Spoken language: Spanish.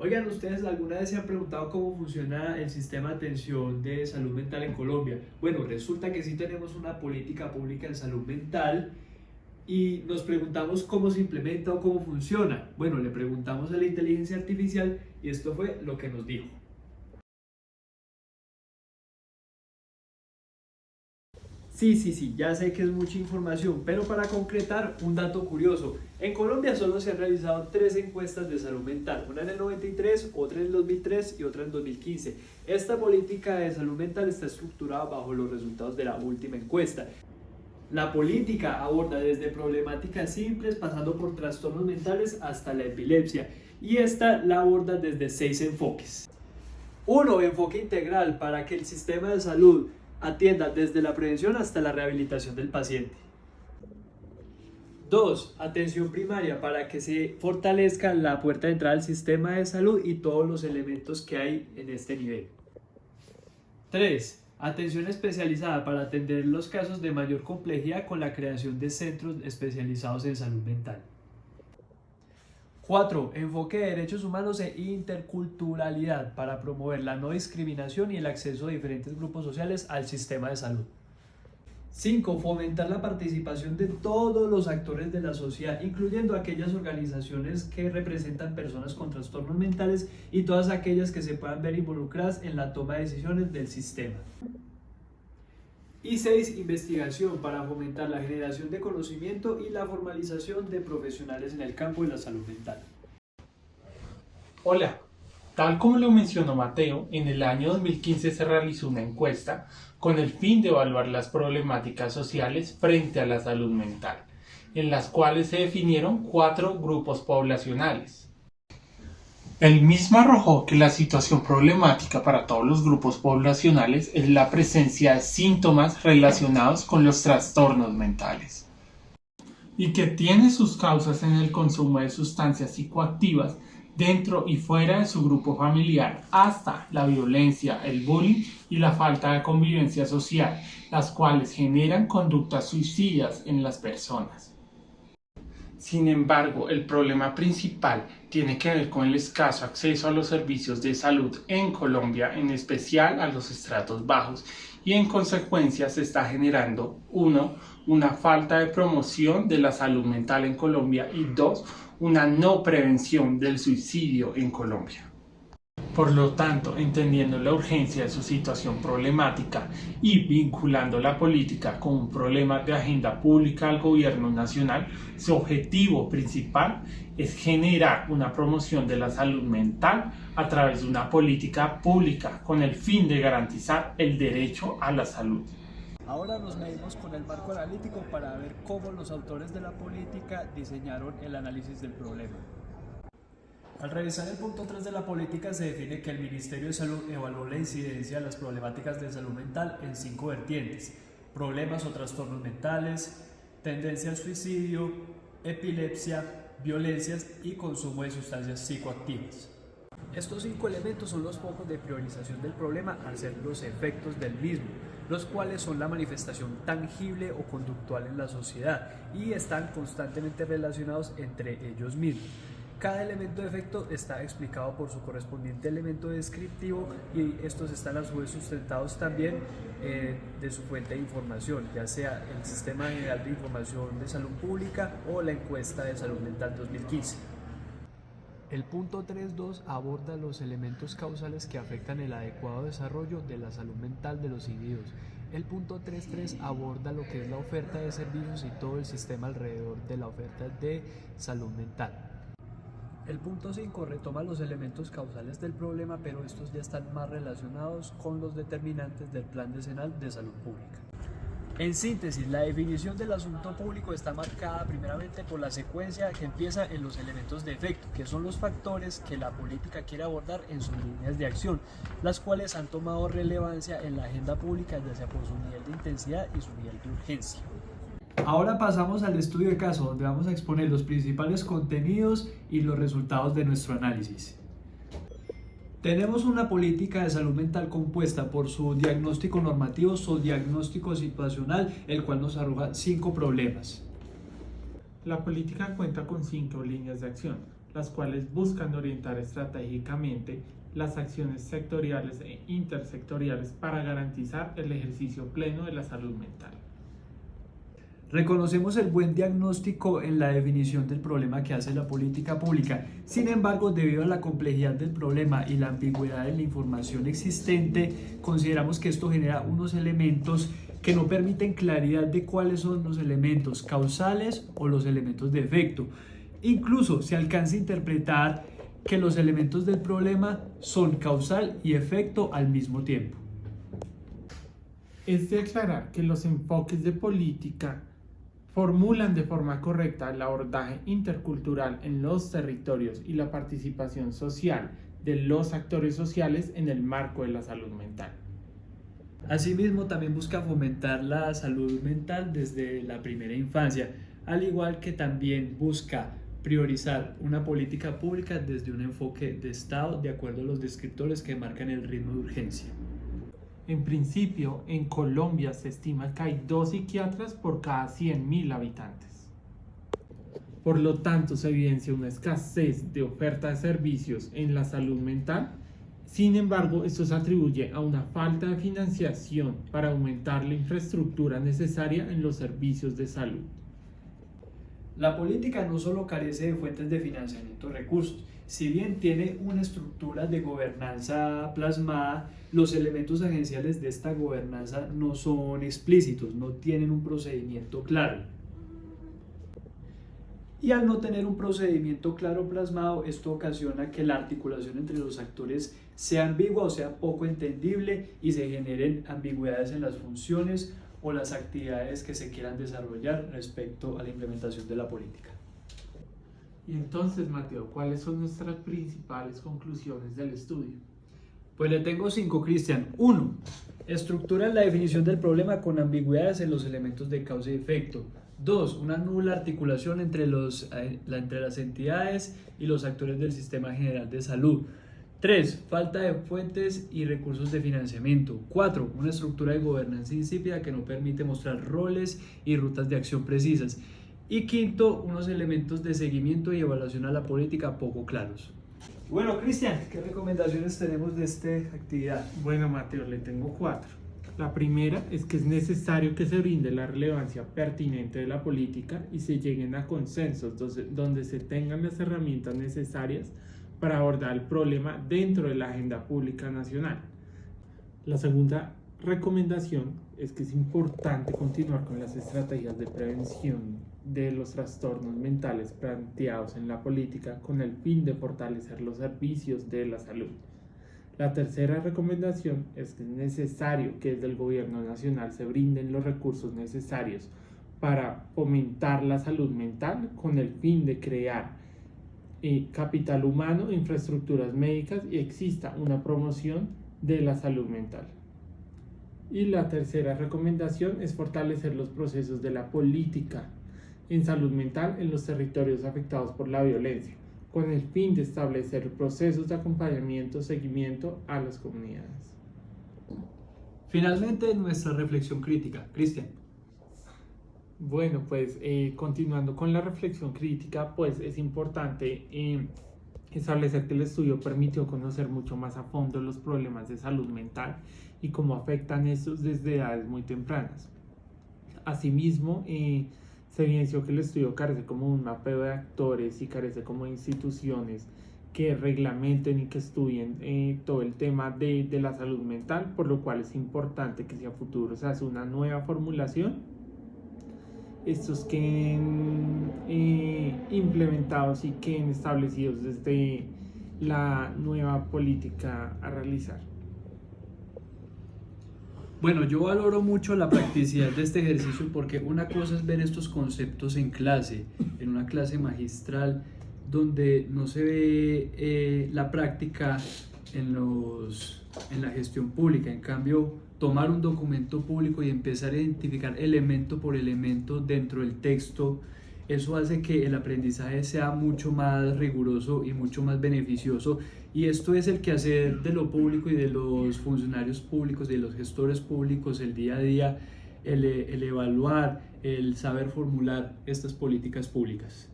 Oigan, ¿ustedes alguna vez se han preguntado cómo funciona el sistema de atención de salud mental en Colombia? Bueno, resulta que sí tenemos una política pública en salud mental y nos preguntamos cómo se implementa o cómo funciona. Bueno, le preguntamos a la inteligencia artificial y esto fue lo que nos dijo. Sí, ya sé que es mucha información, pero para concretar un dato curioso, en Colombia solo se han realizado tres encuestas de salud mental, una en el 93, otra en el 2003 y otra en 2015. Esta política de salud mental está estructurada bajo los resultados de la última encuesta. La política aborda desde problemáticas simples, pasando por trastornos mentales hasta la epilepsia, y esta la aborda desde seis enfoques. Uno, enfoque integral para que el sistema de salud atienda desde la prevención hasta la rehabilitación del paciente. 2. Atención primaria para que se fortalezca la puerta de entrada al sistema de salud y todos los elementos que hay en este nivel. 3. Atención especializada para atender los casos de mayor complejidad con la creación de centros especializados en salud mental. 4. Enfoque de derechos humanos e interculturalidad para promover la no discriminación y el acceso de diferentes grupos sociales al sistema de salud. 5. Fomentar la participación de todos los actores de la sociedad, incluyendo aquellas organizaciones que representan personas con trastornos mentales y todas aquellas que se puedan ver involucradas en la toma de decisiones del sistema. Y 6. Investigación para fomentar la generación de conocimiento y la formalización de profesionales en el campo de la salud mental. Hola, tal como lo mencionó Mateo, en el año 2015 se realizó una encuesta con el fin de evaluar las problemáticas sociales frente a la salud mental, en las cuales se definieron 4 grupos poblacionales. El mismo arrojó que la situación problemática para todos los grupos poblacionales es la presencia de síntomas relacionados con los trastornos mentales y que tiene sus causas en el consumo de sustancias psicoactivas dentro y fuera de su grupo familiar, hasta la violencia, el bullying y la falta de convivencia social, las cuales generan conductas suicidas en las personas. Sin embargo, el problema principal tiene que ver con el escaso acceso a los servicios de salud en Colombia, en especial a los estratos bajos, y en consecuencia se está generando, 1, una falta de promoción de la salud mental en Colombia y 2, una no prevención del suicidio en Colombia. Por lo tanto, entendiendo la urgencia de su situación problemática y vinculando la política con un problema de agenda pública al gobierno nacional, su objetivo principal es generar una promoción de la salud mental a través de una política pública con el fin de garantizar el derecho a la salud. Ahora nos medimos con el marco analítico para ver cómo los autores de la política diseñaron el análisis del problema. Al revisar el punto 3 de la política se define que el Ministerio de Salud evaluó la incidencia de las problemáticas de salud mental en 5 vertientes: problemas o trastornos mentales, tendencia al suicidio, epilepsia, violencias y consumo de sustancias psicoactivas. Estos 5 elementos son los focos de priorización del problema al ser los efectos del mismo, los cuales son la manifestación tangible o conductual en la sociedad y están constantemente relacionados entre ellos mismos. Cada elemento de efecto está explicado por su correspondiente elemento descriptivo y estos están a su vez sustentados también de su fuente de información, ya sea el Sistema General de Información de Salud Pública o la encuesta de salud mental 2015. El punto 3.2 aborda los elementos causales que afectan el adecuado desarrollo de la salud mental de los individuos. El punto 3.3 aborda lo que es la oferta de servicios y todo el sistema alrededor de la oferta de salud mental. El punto 5 retoma los elementos causales del problema, pero estos ya están más relacionados con los determinantes del Plan Decenal de Salud Pública. En síntesis, la definición del asunto público está marcada primeramente por la secuencia que empieza en los elementos de efecto, que son los factores que la política quiere abordar en sus líneas de acción, las cuales han tomado relevancia en la agenda pública ya sea por su nivel de intensidad y su nivel de urgencia. Ahora pasamos al estudio de caso, donde vamos a exponer los principales contenidos y los resultados de nuestro análisis. Tenemos una política de salud mental compuesta por su diagnóstico normativo, su diagnóstico situacional, el cual nos arroja 5 problemas. La política cuenta con 5 líneas de acción, las cuales buscan orientar estratégicamente las acciones sectoriales e intersectoriales para garantizar el ejercicio pleno de la salud mental. Reconocemos el buen diagnóstico en la definición del problema que hace la política pública. Sin embargo, debido a la complejidad del problema y la ambigüedad de la información existente, consideramos que esto genera unos elementos que no permiten claridad de cuáles son los elementos causales o los elementos de efecto. Incluso se alcanza a interpretar que los elementos del problema son causal y efecto al mismo tiempo. Es de aclarar que los enfoques de política formulan de forma correcta el abordaje intercultural en los territorios y la participación social de los actores sociales en el marco de la salud mental. Asimismo, también busca fomentar la salud mental desde la primera infancia, al igual que también busca priorizar una política pública desde un enfoque de Estado de acuerdo a los descriptores que marcan el ritmo de urgencia. En principio, en Colombia se estima que hay 2 psiquiatras por cada 100.000 habitantes. Por lo tanto, se evidencia una escasez de oferta de servicios en la salud mental. Sin embargo, esto se atribuye a una falta de financiación para aumentar la infraestructura necesaria en los servicios de salud. La política no solo carece de fuentes de financiamiento de recursos, si bien tiene una estructura de gobernanza plasmada, los elementos agenciales de esta gobernanza no son explícitos, no tienen un procedimiento claro. Y al no tener un procedimiento claro plasmado, esto ocasiona que la articulación entre los actores sea ambigua o sea poco entendible y se generen ambigüedades en las funciones o las actividades que se quieran desarrollar respecto a la implementación de la política. Y entonces, Mateo, ¿cuáles son nuestras principales conclusiones del estudio? Pues le tengo 5, Cristian. 1. Estructura la definición del problema con ambigüedades en los elementos de causa y efecto. 2. Una nula articulación entre las entidades y los actores del sistema general de salud. 3. Falta de fuentes y recursos de financiamiento. 4. Una estructura de gobernanza insípida que no permite mostrar roles y rutas de acción precisas. Y 5. Unos elementos de seguimiento y evaluación a la política poco claros. Bueno, Cristian, ¿qué recomendaciones tenemos de esta actividad? Bueno, Mateo, le tengo 4. La primera es que es necesario que se brinde la relevancia pertinente de la política y se lleguen a consensos donde se tengan las herramientas necesarias para abordar el problema dentro de la agenda pública nacional. La segunda recomendación es que es importante continuar con las estrategias de prevención de los trastornos mentales planteados en la política con el fin de fortalecer los servicios de la salud. La tercera recomendación es que es necesario que desde el gobierno nacional se brinden los recursos necesarios para fomentar la salud mental con el fin de crear capital humano, infraestructuras médicas y exista una promoción de la salud mental. Y la tercera recomendación es fortalecer los procesos de la política en salud mental en los territorios afectados por la violencia, con el fin de establecer procesos de acompañamiento, seguimiento a las comunidades. Finalmente, nuestra reflexión crítica. Cristian. Bueno, pues continuando con la reflexión crítica, pues es importante establecer que el estudio permitió conocer mucho más a fondo los problemas de salud mental y cómo afectan estos desde edades muy tempranas. Asimismo, se evidenció que el estudio carece como un mapeo de actores y carece como de instituciones que reglamenten y que estudien todo el tema de la salud mental, por lo cual es importante que si a futuro se hace una nueva formulación, estos queden implementados y queden establecidos desde la nueva política a realizar. Bueno, yo valoro mucho la practicidad de este ejercicio porque una cosa es ver estos conceptos en clase, en una clase magistral, donde no se ve la práctica en la gestión pública. En cambio, tomar un documento público y empezar a identificar elemento por elemento dentro del texto, eso hace que el aprendizaje sea mucho más riguroso y mucho más beneficioso, y esto es el quehacer de lo público y de los funcionarios públicos y de los gestores públicos el día a día, el evaluar, el saber formular estas políticas públicas.